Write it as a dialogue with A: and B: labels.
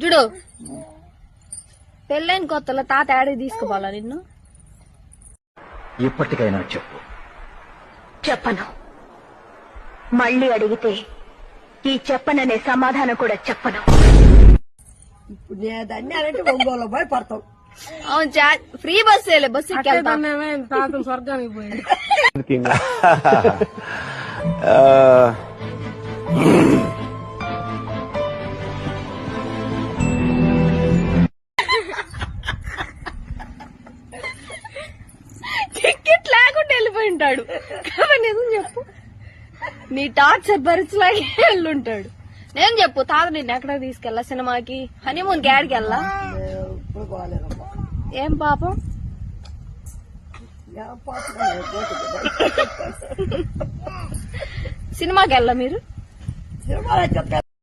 A: చూడు పెళ్ళైన కొత్తలో తాత ఆడికి తీసుకుపోవాలా నిన్ను?
B: ఇప్పటికైనా చెప్పు.
C: చెప్పను. మళ్ళీ అడిగితే ఈ చెప్పననే సమాధానం కూడా చెప్పను.
D: ఇప్పుడు నేదాన్ని అంటే ఒంగోలు పోయి పడతాం.
A: అవును, ఫ్రీ బస్ బస్సు
D: తాత స్వర్గానికి పోయింది.
A: టికెట్ లేకుండా వెళ్ళిపోయి ఉంటాడు. నిజం చెప్పు, నీ టార్చర్ భరించలాగే వెళ్ళుంటాడు. నేను చెప్పు, తాత నిన్ను ఎక్కడ తీసుకెళ్ళా? సినిమాకి, హనీమూన్ కి ఆడికి వెళ్ళా? ఏం పాపం? సినిమాకి వెళ్ళా మీరు?